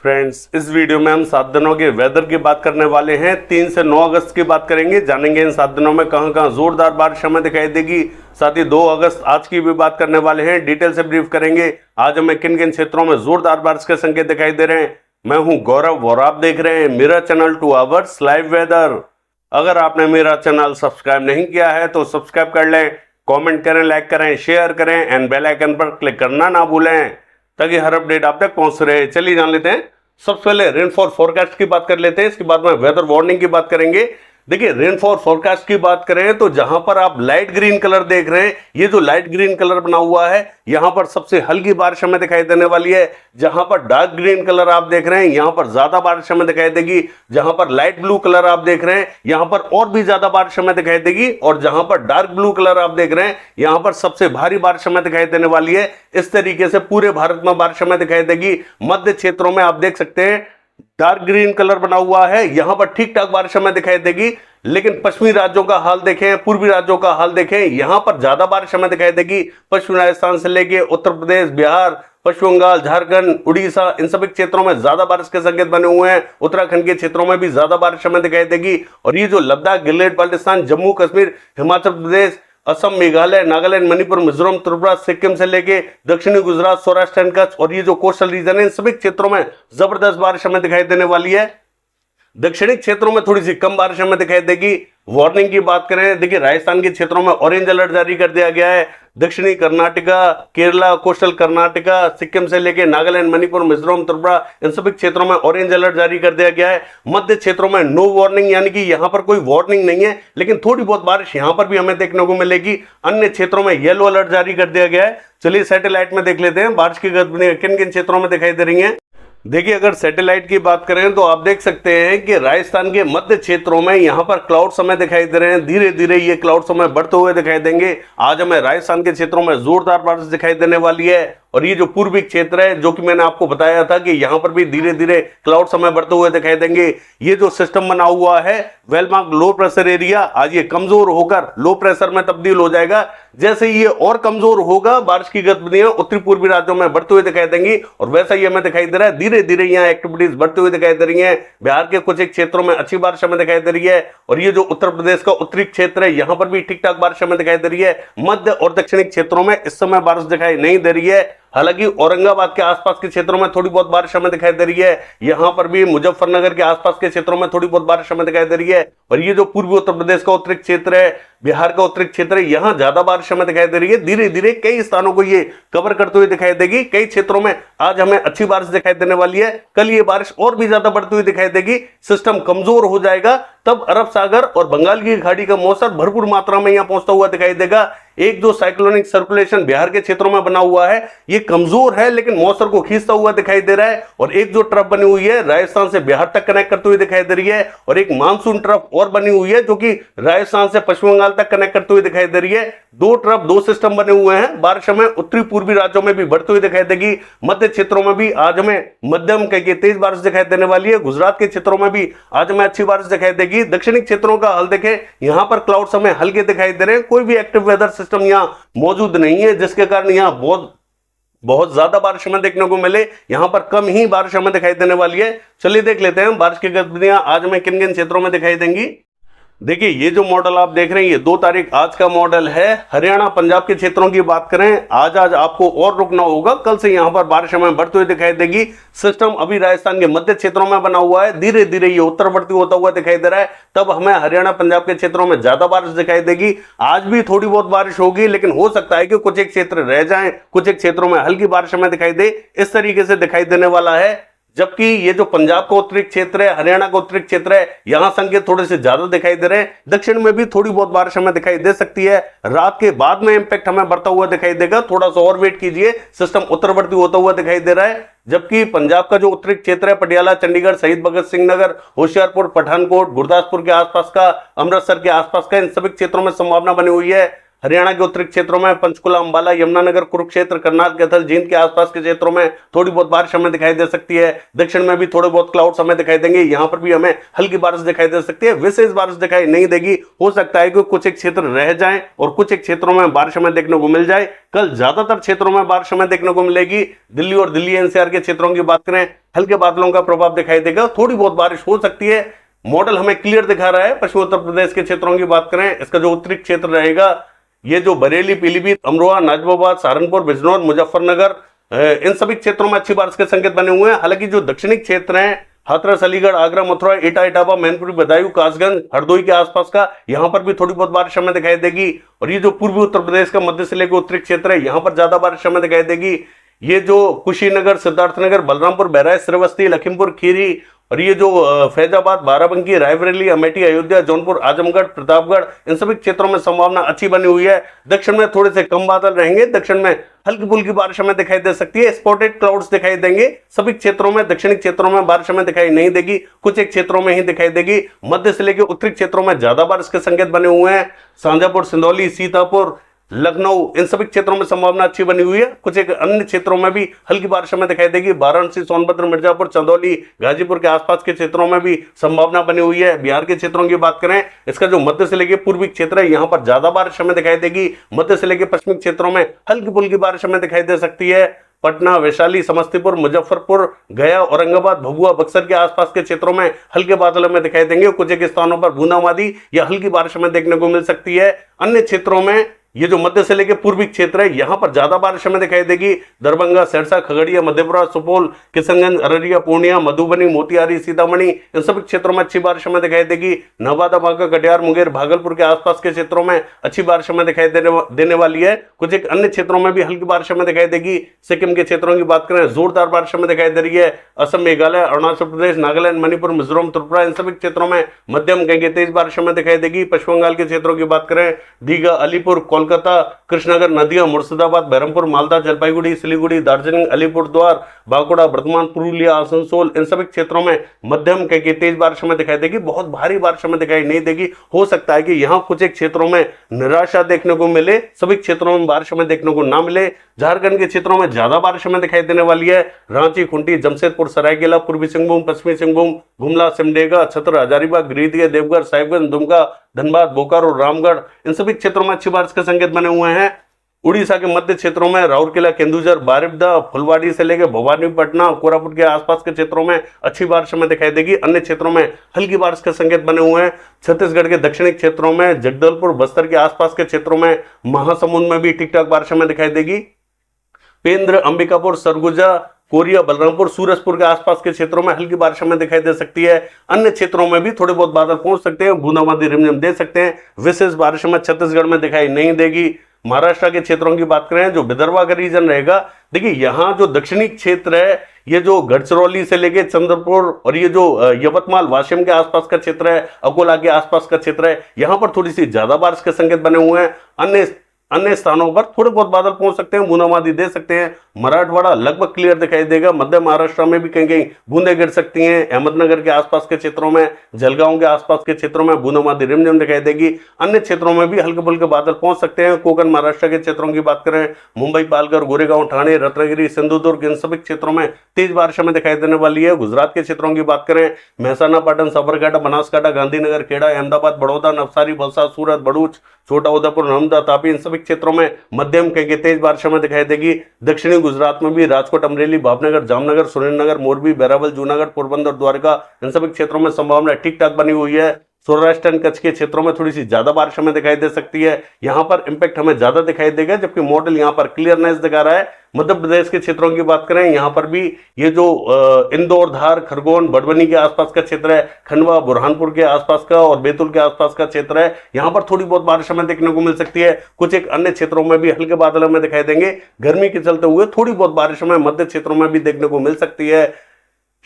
Friends, इस video में हम 7 दिनों के वेदर की बात करने वाले हैं। 3 से 9 अगस्त की बात करेंगे, जानेंगे इन 7 दिनों में कहां कहां जोरदार बारिश हमें दिखाई देगी। साथ ही 2 अगस्त आज की भी बात करने वाले हैं, डिटेल से ब्रीफ करेंगे आज हमें किन किन क्षेत्रों में जोरदार बारिश के संकेत दिखाई दे रहे हैं। मैं हूं गौरव और आप देख रहे हैं मेरा चैनल 2 आवर्स लाइव वेदर। अगर आपने मेरा चैनल सब्सक्राइब नहीं किया है तो सब्सक्राइब कर लें, कमेंट करें, लाइक करें, शेयर करें एंड बेल आइकन पर क्लिक करना ना भूलें ताकि हर अपडेट आप तक पहुंच रहे। चलिए जान लेते हैं। सबसे पहले रेनफॉल फोरकास्ट की बात कर लेते हैं, इसके बाद में वेदर वार्निंग की बात करेंगे। देखिए, रेनफॉल फोरकास्ट की बात करें तो जहां पर आप लाइट ग्रीन कलर देख रहे हैं, ये जो लाइट ग्रीन कलर बना हुआ है, यहां पर सबसे हल्की बारिश हमें दिखाई देने वाली है। जहां पर डार्क ग्रीन कलर आप देख रहे हैं, यहां पर ज्यादा बारिश हमें दिखाई देगी। जहां पर लाइट ब्लू कलर आप देख रहे हैं, यहां पर और भी ज्यादा बारिश हमें दिखाई देगी। और जहां पर डार्क ब्लू कलर आप देख रहे हैं, यहां पर सबसे भारी बारिश हमें दिखाई देने वाली है। इस तरीके से पूरे भारत में बारिश हमें दिखाई देगी। मध्य क्षेत्रों में आप देख सकते हैं डार्क ग्रीन कलर बना हुआ है, यहां पर ठीक ठाक बारिश हमें दिखाई देगी। लेकिन पश्चिमी राज्यों का हाल देखें, पूर्वी राज्यों का हाल देखें, यहां पर ज्यादा बारिश हमें दिखाई देगी। पश्चिमी राजस्थान से लेके उत्तर प्रदेश, बिहार, पश्चिम बंगाल, झारखंड, उड़ीसा, इन सभी क्षेत्रों में ज्यादा बारिश के संकेत बने हुए हैं। उत्तराखंड के क्षेत्रों में भी ज्यादा बारिश हमें दिखाई देगी। और ये जो लद्दाख, गिलगित बाल्टिस्तान, जम्मू कश्मीर, हिमाचल प्रदेश, असम, मेघालय, नागालैंड, मणिपुर, मिजोरम, त्रिपुरा, सिक्किम से लेके दक्षिणी गुजरात, सौराष्ट्र एंड कच्छ और ये जो कोस्टल रीजन है, इन सभी क्षेत्रों में जबरदस्त बारिश हमें दिखाई देने वाली है। दक्षिणी क्षेत्रों में थोड़ी सी कम बारिश हमें दिखाई देगी। वार्निंग की बात करें, देखिए राजस्थान के क्षेत्रों में ऑरेंज अलर्ट जारी कर दिया गया है। दक्षिणी कर्नाटका, केरला, कोस्टल कर्नाटका, सिक्किम से लेके नागालैंड, मणिपुर, मिजोरम, त्रिपुरा, इन सभी क्षेत्रों में ऑरेंज अलर्ट जारी कर दिया गया है। मध्य क्षेत्रों में नो वार्निंग, यानी कि यहां पर कोई वार्निंग नहीं है, लेकिन थोड़ी बहुत बारिश यहां पर भी हमें देखने को मिलेगी। अन्य क्षेत्रों में येलो अलर्ट जारी कर दिया गया है। चलिए सैटेलाइट में देख लेते हैं बारिश की गतिविधियां किन किन क्षेत्रों में दिखाई दे रही है। देखिए, अगर सैटेलाइट की बात करें तो आप देख सकते हैं कि राजस्थान के मध्य क्षेत्रों में यहां पर क्लाउड्स हमें दिखाई दे रहे हैं। धीरे धीरे ये क्लाउड्स हमें बढ़ते हुए दिखाई देंगे। आज हमें राजस्थान के क्षेत्रों में जोरदार बारिश दिखाई देने वाली है। और ये जो पूर्वी क्षेत्र है, जो कि मैंने आपको बताया था कि यहां पर भी धीरे धीरे क्लाउड्स हमें बढ़ते हुए दिखाई देंगे। ये जो सिस्टम बना हुआ है वेलमार्क लो प्रेशर एरिया, आज ये कमजोर होकर लो प्रेशर में तब्दील हो जाएगा। जैसे ये और कमजोर होगा, बारिश की गतिविधियां उत्तरी पूर्वी राज्यों में बढ़ते हुए दिखाई देंगी। और वैसा ही हमें दिखाई दे रहा है, धीरे धीरे यहाँ एक्टिविटीज बढ़ती हुई दिखाई दे रही है। बिहार के कुछ एक क्षेत्रों में अच्छी बारिश हमें दिखाई दे रही है। और ये जो उत्तर प्रदेश का उत्तरी क्षेत्र है, यहां पर भी ठीक ठाक बारिश हमें दिखाई दे रही है। मध्य और दक्षिणी क्षेत्रों में इस समय बारिश दिखाई नहीं दे रही है। हालांकि औरंगाबाद के आसपास के क्षेत्रों में थोड़ी बहुत बारिश हमें दिखाई दे रही है। यहां पर भी मुजफ्फरनगर के आसपास के क्षेत्रों में थोड़ी बहुत बारिश हमें दिखाई दे रही है। और ये जो पूर्वी उत्तर प्रदेश का उत्तरी क्षेत्र है, बिहार का उत्तरी क्षेत्र है, यहां ज्यादा बारिश हमें दिखाई दे रही है। धीरे धीरे कई स्थानों को ये कवर करते हुए दिखाई देगी। कई क्षेत्रों में आज हमें अच्छी बारिश दिखाई देने वाली है। कल ये बारिश और भी ज्यादा बढ़ती हुई दिखाई देगी। सिस्टम कमजोर हो जाएगा, तब अरब सागर और बंगाल की खाड़ी का मौसम भरपूर मात्रा में यहां पहुंचता हुआ दिखाई देगा। एक जो साइक्लोनिक सर्कुलेशन बिहार के क्षेत्रों में बना हुआ है, ये कमजोर है लेकिन मौसम को खींचता हुआ दिखाई दे रहा है। और एक जो ट्रफ बनी हुई है राजस्थान से बिहार तक कनेक्ट करते हुए दिखाई दे रही है। और एक मानसून ट्रफ और बनी हुई है जो कि राजस्थान से पश्चिम बंगाल तक कनेक्ट करते हुए दिखाई दे रही है। दो ट्रफ, दो सिस्टम बने हुए हैं। बारिश हमें उत्तरी पूर्वी राज्यों में भी बढ़ती हुई दिखाई देगी। मध्य क्षेत्रों में भी आज हमें मध्यम कहीं तेज बारिश दिखाई देने वाली है। गुजरात के क्षेत्रों में भी आज हमें अच्छी बारिश दिखाई देगी। दक्षिणी क्षेत्रों का हाल देखें, यहां पर क्लाउड्स हमें हल्के दिखाई दे रहे हैं। कोई भी एक्टिव वेदर सिस्टम यहां मौजूद नहीं है, जिसके कारण यहां बहुत ज्यादा बारिश हमें देखने को मिले। यहां पर कम ही बारिश हमें दिखाई देने वाली है। चलिए देख लेते हैं बारिश की गतिविधियां आज हमें किन किन क्षेत्रों में दिखाई देंगी। देखिए, ये जो मॉडल आप देख रहे हैं, ये 2 तारीख आज का मॉडल है। हरियाणा पंजाब के क्षेत्रों की बात करें, आज आपको और रुकना होगा। कल से यहां पर बारिश हमें बढ़ती हुई दिखाई देगी। सिस्टम अभी राजस्थान के मध्य क्षेत्रों में बना हुआ है। धीरे धीरे ये उत्तरवर्ती होता हुआ दिखाई दे रहा है। तब हमें हरियाणा पंजाब के क्षेत्रों में ज्यादा बारिश दिखाई देगी। आज भी थोड़ी बहुत बारिश होगी, लेकिन हो सकता है कि कुछ एक क्षेत्र रह जाएं, कुछ एक क्षेत्रों में हल्की बारिश हमें दिखाई दे। इस तरीके से दिखाई देने वाला है। जबकि ये जो पंजाब का उत्तरी क्षेत्र है, हरियाणा का उत्तरी क्षेत्र है, यहां संकेत थोड़े से ज्यादा दिखाई दे रहे हैं। दक्षिण में भी थोड़ी बहुत बारिश हमें दिखाई दे सकती है। रात के बाद में इंपैक्ट हमें बढ़ता हुआ दिखाई देगा। थोड़ा सा और वेट कीजिए, सिस्टम उत्तरवर्ती होता हुआ दिखाई दे रहा है। जबकि पंजाब का जो उत्तरी क्षेत्र है, पटियाला, चंडीगढ़, शहीद भगत सिंह नगर, होशियारपुर, पठानकोट, गुरदासपुर के आसपास का, अमृतसर के आसपास का, इन सभी क्षेत्रों में संभावना बनी हुई है। हरियाणा के उत्तरी क्षेत्रों में पंचकुला, अंबाला, यमुनानगर, कुरुक्षेत्र, करनाल, कैथल, जींद के आसपास के क्षेत्रों में थोड़ी बहुत बारिश हमें दिखाई दे सकती है। दक्षिण में भी थोड़े बहुत क्लाउड्स हमें दिखाई देंगे, यहां पर भी हमें हल्की बारिश दिखाई दे सकती है। विशेष बारिश दिखाई नहीं देगी, हो सकता है कि कुछ एक क्षेत्र रह जाएं और कुछ एक क्षेत्रों में बारिश हमें देखने को मिल जाए। कल ज्यादातर क्षेत्रों में बारिश हमें देखने को मिलेगी। दिल्ली और दिल्ली एनसीआर के क्षेत्रों की बात करें, हल्के बादलों का प्रभाव दिखाई देगा, थोड़ी बहुत बारिश हो सकती है। मॉडल हमें क्लियर दिखा रहा है। पश्चिमी उत्तर प्रदेश के क्षेत्रों की बात करें, इसका जो उत्तरी क्षेत्र रहेगा, ये जो बरेली, पीलीभीत, अमरोहा, नाजिबाबाद, सहारनपुर, बिजनौर, मुजफ्फरनगर, इन सभी क्षेत्रों में अच्छी बारिश के संकेत बने हुए हैं। हालांकि जो दक्षिणी क्षेत्र हैं, हाथरस, अलीगढ़, आगरा, मथुरा, एटा, इटावा, मैनपुरी, बदायूं, कासगंज, हरदोई के आसपास का, यहां पर भी थोड़ी बहुत बारिश हमें दिखाई देगी। और ये जो पूर्वी उत्तर प्रदेश का मध्य से लेकर उत्तरी क्षेत्र है, यहां पर ज्यादा बारिश हमें दिखाई देगी। ये जो कुशीनगर, सिद्धार्थनगर, बलरामपुर, बहराइच, श्रावस्ती, लखीमपुर खीरी, और ये जो फैजाबाद, बाराबंकी, रायबरेली, अमेठी, अयोध्या, जौनपुर, आजमगढ़, प्रतापगढ़, इन सभी क्षेत्रों में संभावना अच्छी बनी हुई है। दक्षिण में थोड़े से कम बादल रहेंगे, दक्षिण में हल्की फुल्की बारिश हमें दिखाई दे सकती है। स्पॉटेड क्लाउड्स दिखाई देंगे सभी क्षेत्रों में। दक्षिणी क्षेत्रों में बारिश हमें दिखाई नहीं देगी, कुछ एक क्षेत्रों में ही दिखाई देगी। मध्य से लेकर उत्तरी क्षेत्रों में ज्यादा बारिश के संकेत बने हुए हैं। शाहजहांपुर, सिंदौली, सीतापुर, लखनऊ, इन सभी क्षेत्रों में संभावना अच्छी बनी हुई है। कुछ एक अन्य क्षेत्रों में भी हल्की बारिश हमें दिखाई देगी। वाराणसी, सोनभद्र, मिर्जापुर, चंदौली, गाजीपुर के आसपास के क्षेत्रों में भी संभावना बनी हुई है। बिहार के क्षेत्रों की बात करें, इसका जो मध्य से लेकर पूर्वी क्षेत्र है, यहां पर ज्यादा बारिश हमें दिखाई देगी। मध्य से लेकर पश्चिमी क्षेत्रों में हल्की फुल्की बारिश हमें दिखाई दे सकती है। पटना, वैशाली, समस्तीपुर, मुजफ्फरपुर, गया, औरंगाबाद, भभुआ, बक्सर के आसपास के क्षेत्रों में हल्के बादल हमें दिखाई देंगे। कुछ एक स्थानों पर बूंदाबांदी या हल्की बारिश हमें देखने को मिल सकती है। अन्य क्षेत्रों में ये जो मध्य से लेकर पूर्वी क्षेत्र है, यहां पर ज्यादा बारिश हमें दिखाई देगी। दरभंगा, सिरसा, खगड़िया, मधेपुरा, सुपौल, किशनगंज, अररिया, पूर्णिया, मधुबनी, मोतिहारी, सीतामढ़ी, इन सभी क्षेत्रों में अच्छी बारिश हमें दिखाई देगी। नवादा, बांका, कटिहार, मुंगेर, भागलपुर के आसपास के क्षेत्रों में अच्छी बारिश हमें दिखाई देने वाली है। कुछ एक अन्य क्षेत्रों में भी हल्की बारिश हमें दिखाई देगी। सिक्किम के क्षेत्रों की बात करें, जोरदार बारिश हमें दिखाई दे रही है। असम, मेघालय, अरुणाचल प्रदेश, नागालैंड, मणिपुर, मिजोरम, त्रिपुरा, इन सभी क्षेत्रों में मध्यम कहीं तेज बारिश हमें दिखाई देगी। पश्चिम बंगाल के क्षेत्रों की बात करें, दीघा, अलीपुर, कोलकाता, कृष्णनगर, नदिया, मुर्शिदाबाद, बहरमपुर, मालदा, जलपाईगुड़ी, सिलीगुड़ी, दार्जिलिंग, अलीपुरद्वार, बांकुड़ा, बर्धमान, पुरुलिया, आसनसोल, इन सभी क्षेत्रों में मध्यम कहीं तेज बारिश हमें दिखाई देगी। बहुत भारी बारिश हमें दिखाई नहीं देगी। हो सकता है कि यहां कुछ एक क्षेत्रों में निराशा देखने को मिले, सभी क्षेत्रों में बारिश हमें देखने को ना मिले। झारखंड के क्षेत्रों में ज्यादा बारिश हमें दिखाई देने वाली है। रांची, खूंटी, जमशेदपुर, सरायकेला, पूर्वी सिंहभूम, पश्चिमी सिंहभूम, गुमला, सिमडेगा, छतर, हजारीबाग, गिरिडीह, देवघर, साहिबगंज, दुमका, धनबाद, बोकारो, रामगढ़, इन सभी क्षेत्रों में अच्छी बारिश के संकेत बने हुए हैं। उड़ीसा के मध्य क्षेत्रों में राउरकेला, केंदुझर, बारिपदा, फुलवाड़ी से लेकर भवानीपटना, कोरापुट के आसपास के क्षेत्रों में अच्छी बारिश हमें दिखाई देगी। अन्य क्षेत्रों में हल्की बारिश के संकेत बने हुए हैं। छत्तीसगढ़ के दक्षिणी क्षेत्रों में, जगदलपुर, बस्तर के आसपास के क्षेत्रों में, महासमुंद में भी ठीक ठाक बारिश हमें दिखाई देगी। पेंद्र, अंबिकापुर, सरगुजा, कोरिया, बलरामपुर, सूरजपुर के आसपास के क्षेत्रों में हल्की बारिश हमें दिखाई दे सकती है। अन्य क्षेत्रों में भी थोड़े बहुत बादल पहुंच सकते हैं, बूंदाबांदी रिमझिम दे सकते हैं। विशेष बारिश हमें छत्तीसगढ़ में दिखाई नहीं देगी। महाराष्ट्र के क्षेत्रों की बात करें, जो विदर्भा का रीजन रहेगा, देखिए यहां जो दक्षिणी क्षेत्र है, ये जो गढ़चिरौली से लेके चंद्रपुर और ये जो यवतमाल, वाशिम के आसपास का क्षेत्र है, अकोला के आसपास का क्षेत्र है, यहां पर थोड़ी सी ज्यादा बारिश के संकेत बने हुए हैं। अन्य स्थानों पर थोड़े बहुत बादल पहुंच सकते हैं, बूंदाबांदी दे सकते हैं। मराठवाड़ा लगभग क्लियर दिखाई देगा। मध्य महाराष्ट्र में भी कहीं कहीं बूंदें गिर सकती हैं। अहमदनगर के आसपास के क्षेत्रों में, जलगांव के आसपास के क्षेत्रों में बूंदाबांदी रिमझिम दिखाई देगी। अन्य क्षेत्रों में भी हल्के फुल्के बादल पहुंच सकते हैं। कोकण महाराष्ट्र के क्षेत्रों की बात करें, मुंबई, पालघर, गोरेगांव, ठाणे, रत्नागिरी, सिंधुदुर्ग, इन सभी क्षेत्रों में तेज बारिश हमें दिखाई देने वाली है। गुजरात के क्षेत्रों की बात करें, महसाना, पाटन, साबरकांठा, बनासकांठा, गांधीनगर, खेड़ा, अहमदाबाद, बड़ौदा, नवसारी, वलसाड, सूरत, भरूच, छोटा उदेपुर, नर्मदा, तापी, इन सभी क्षेत्रों में मध्यम कहीं तेज बारिश हमें दिखाई देगी। दक्षिणी गुजरात में भी राजकोट, अमरेली, भावनगर, जामनगर, सुरेंद्रनगर, मोरबी, बैरावल, जूनागढ़, पोरबंदर, द्वारका, इन सभी क्षेत्रों में संभावना ठीक ठाक बनी हुई है। सौराष्ट्र एंड कच्छ के क्षेत्रों में थोड़ी सी ज्यादा बारिश हमें दिखाई दे सकती है। यहां पर इंपैक्ट हमें ज्यादा दिखाई देगा, जबकि मॉडल यहां पर क्लियरनेस दिखा रहा है। मध्य प्रदेश के क्षेत्रों की बात करें, यहां पर भी ये जो इंदौर, धार, खरगोन, बड़वानी के आसपास का क्षेत्र है, खंडवा, बुरहानपुर के आसपास का और बैतूल के आसपास का क्षेत्र है, यहां पर थोड़ी बहुत बारिश हमें देखने को मिल सकती है। कुछ एक अन्य क्षेत्रों में भी हल्के बादल हमें दिखाई देंगे। गर्मी के चलते हुए थोड़ी बहुत बारिश हमें मध्य क्षेत्रों में भी देखने को मिल सकती है।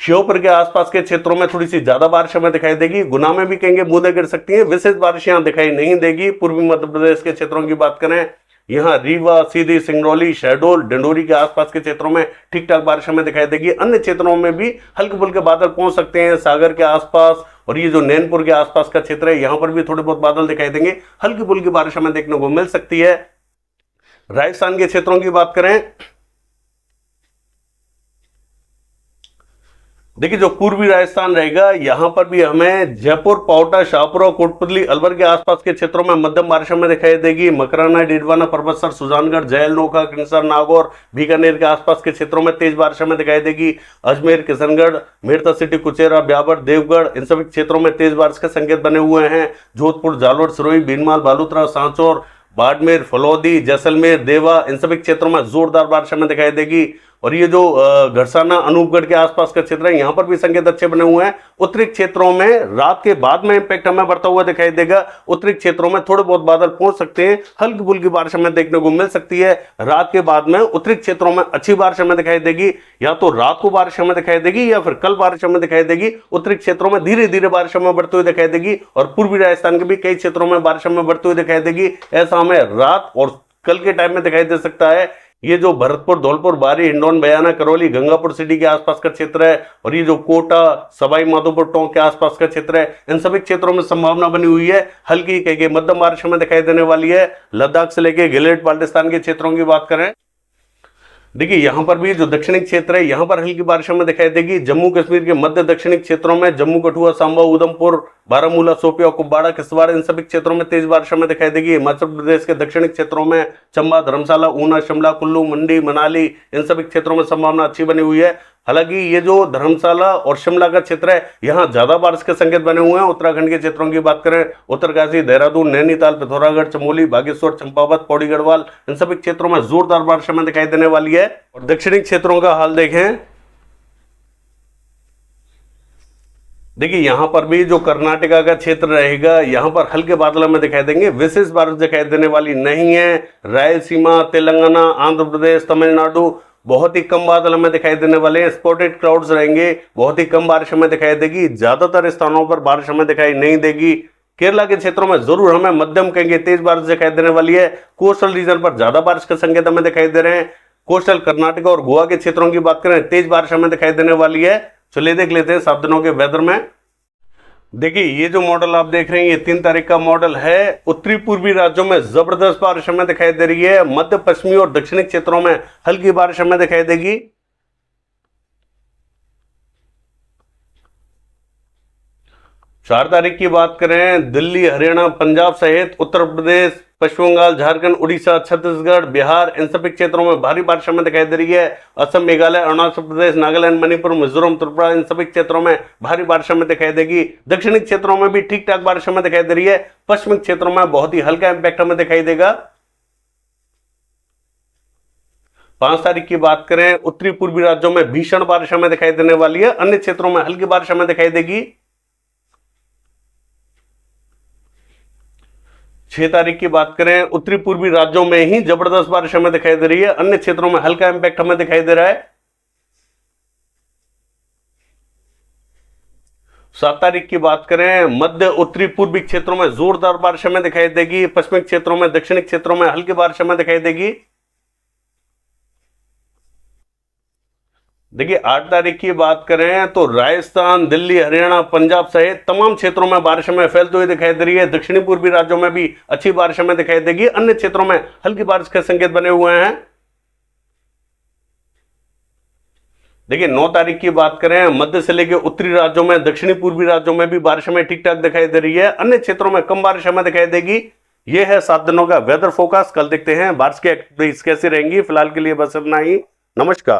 श्योपुर के आसपास के क्षेत्रों में थोड़ी सी ज्यादा बारिश हमें दिखाई देगी। गुना में भी कहेंगे बूंदें गिर सकती हैं। विशेष बारिश यहां दिखाई नहीं देगी। पूर्वी मध्य प्रदेश के क्षेत्रों की बात करें, यहाँ रीवा, सीधी, सिंगरौली, शहडोल, डिंडोरी के आसपास के क्षेत्रों में ठीक ठाक बारिश हमें दिखाई देगी। अन्य क्षेत्रों में भी हल्के फुल्के बादल पहुंच सकते हैं, सागर के आसपास और ये जो नैनपुर के आसपास का क्षेत्र है यहाँ पर भी थोड़े बहुत बादल दिखाई देंगे, हल्की फुल्की बारिश हमें देखने को मिल सकती है। राजस्थान के क्षेत्रों की बात करें, देखिए जो पूर्वी राजस्थान रहेगा यहां पर भी हमें जयपुर, पावटा, शाहपुरा, कोटपुतली, अलवर के आसपास के क्षेत्रों में मध्यम बारिश हमें दिखाई देगी। मकराना, डीडवाना, परबतसर, सुजानगढ़, जैल, नोखा, किन्सर, नागौर, बीकानेर के आसपास के क्षेत्रों में तेज बारिश हमें दिखाई देगी। अजमेर, किशनगढ़, मेरठ सिटी, कुचेरा, ब्यावर, देवगढ़, इन सभी क्षेत्रों में तेज बारिश के संकेत बने हुए हैं। जोधपुर, जालोर, सिरोही, भीनमाल, बालोतरा, सांचौर, बाड़मेर, फलौदी, जैसलमेर, देवा, इन सभी क्षेत्रों में जोरदार बारिश हमें दिखाई देगी। और ये जो घरसाना, अनूपगढ़ के आसपास का क्षेत्र है यहाँ पर भी संकेत अच्छे बने हुए हैं। उत्तरी क्षेत्रों में रात के बाद में इंपैक्ट हमें बढ़ता हुआ दिखाई देगा। उत्तरी क्षेत्रों में थोड़े बहुत बादल पहुंच सकते हैं, हल्की फुल्की बारिश हमें देखने को मिल सकती है। रात के बाद में उत्तरी क्षेत्रों में अच्छी बारिश हमें दिखाई देगी, या तो रात को बारिश हमें दिखाई देगी या फिर कल बारिश हमें दिखाई देगी। उत्तरी क्षेत्रों में धीरे धीरे बारिश हमें बढ़ती हुई दिखाई देगी और पूर्वी राजस्थान के भी कई क्षेत्रों में बारिश हमें बढ़ती हुई दिखाई देगी। ऐसा हमें रात और कल के टाइम में दिखाई दे सकता है। ये जो भरतपुर, धौलपुर, बारी, हिंडौन, बयाना, करौली, गंगापुर सिटी के आसपास का क्षेत्र है और ये जो कोटा, सवाई माधोपुर, टोंक के आसपास का क्षेत्र है, इन सभी क्षेत्रों में संभावना बनी हुई है। हल्की कहीं मध्यम बारिश हमें दिखाई देने वाली है। लद्दाख से लेके गिलगित बाल्टिस्तान के क्षेत्रों की बात करें, देखिए यहां पर भी जो दक्षिणी क्षेत्र है यहां पर हल्की बारिश हमें दिखाई देगी। जम्मू कश्मीर के मध्य दक्षिणी क्षेत्रों में जम्मू, कठुआ, सांबा, उधमपुर, बारामूला, शोपिया, कुपवाड़ा, किश्तवाड़, इन सभी क्षेत्रों में तेज बारिश हमें दिखाई देगी। हिमाचल प्रदेश के दक्षिणी क्षेत्रों में चंबा, धर्मशाला, ऊना, शिमला, कुल्लू, मंडी, मनाली, इन सभी क्षेत्रों में संभावना अच्छी बनी हुई है। हालांकि ये जो धर्मशाला और शिमला का क्षेत्र है यहाँ ज्यादा बारिश के संकेत बने हुए हैं। उत्तराखंड के क्षेत्रों की बात करें, उत्तरकाशी, देहरादून, नैनीताल, पिथौरागढ़, चमोली, बागेश्वर, चंपावत, पौड़ी गढ़वाल, इन सभी क्षेत्रों में जोरदार बारिश हमें दिखाई देने वाली है। और दक्षिणी क्षेत्रों का हाल देखें, देखिए यहां पर भी जो कर्नाटका का क्षेत्र रहेगा यहां पर हल्के बादल हमें दिखाई देंगे, विशेष बारिश दिखाई देने वाली नहीं है। रायलसीमा, तेलंगाना, आंध्र प्रदेश, तमिलनाडु बहुत ही कम बादल हमें दिखाई देने वाले हैं। स्पॉटेड क्लाउड्स रहेंगे, बहुत ही कम बारिश हमें दिखाई देगी। ज्यादातर स्थानों पर बारिश हमें दिखाई नहीं देगी। केरला के क्षेत्रों में जरूर हमें मध्यम कहेंगे तेज बारिश दिखाई देने वाली है। कोस्टल रीजन पर ज्यादा बारिश के संकेत हमें दिखाई दे रहे हैं। कोस्टल कर्नाटका और गोवा के क्षेत्रों की बात करें तेज बारिश हमें दिखाई देने वाली है। चलिए देख लेते हैं 7 दिनों के वेदर में। देखिए ये जो मॉडल आप देख रहे हैं ये 3 तारीख का मॉडल है। उत्तरी पूर्वी राज्यों में जबरदस्त बारिश हमें दिखाई दे रही है। मध्य पश्चिमी और दक्षिणी क्षेत्रों में हल्की बारिश हमें दिखाई देगी। 4 तारीख की बात करें, दिल्ली, हरियाणा, पंजाब सहित उत्तर प्रदेश, पश्चिम बंगाल, झारखंड, उड़ीसा, छत्तीसगढ़, बिहार, इन सभी क्षेत्रों में भारी बारिश हमें दिखाई दे रही है। असम, मेघालय, अरुणाचल प्रदेश, नागालैंड, मणिपुर, मिजोरम, त्रिपुरा, इन सभी क्षेत्रों में भारी बारिश हमें दिखाई देगी। दक्षिणी क्षेत्रों में भी ठीक ठाक बारिश हमें दिखाई दे रही है। पश्चिमी क्षेत्रों में बहुत ही हल्का इंपैक्ट हमें दिखाई देगा। 5 तारीख की बात करें, उत्तरी पूर्वी राज्यों में भीषण बारिश हमें दिखाई देने वाली है। अन्य क्षेत्रों में हल्की बारिश हमें दिखाई देगी। 6 तारीख की बात करें, उत्तरी पूर्वी राज्यों में ही जबरदस्त बारिश हमें दिखाई दे रही है। अन्य क्षेत्रों में हल्का इंपैक्ट हमें दिखाई दे रहा है। 7 तारीख की बात करें, मध्य उत्तरी पूर्वी क्षेत्रों में जोरदार बारिश हमें दिखाई देगी। पश्चिमी क्षेत्रों में, दक्षिणी क्षेत्रों में हल्की बारिश हमें दिखाई देगी। देखिए 8 तारीख की बात करें तो राजस्थान, दिल्ली, हरियाणा, पंजाब सहित तमाम क्षेत्रों में बारिश हमें फैलती हुई दिखाई दे रही है। दक्षिणी पूर्वी राज्यों में भी अच्छी बारिश हमें दिखाई देगी। अन्य क्षेत्रों में हल्की बारिश के संकेत बने हुए हैं। देखिए 9 तारीख की बात करें, मध्य से लेकर उत्तरी राज्यों में, दक्षिणी पूर्वी राज्यों में भी बारिश हमें ठीक ठाक दिखाई दे रही है। अन्य क्षेत्रों में कम बारिश हमें दिखाई देगी। यह है 7 दिनों का वेदर फोरकास्ट। कल देखते हैं बारिश की कैसी रहेंगी। फिलहाल के लिए बस इतना ही। नमस्कार।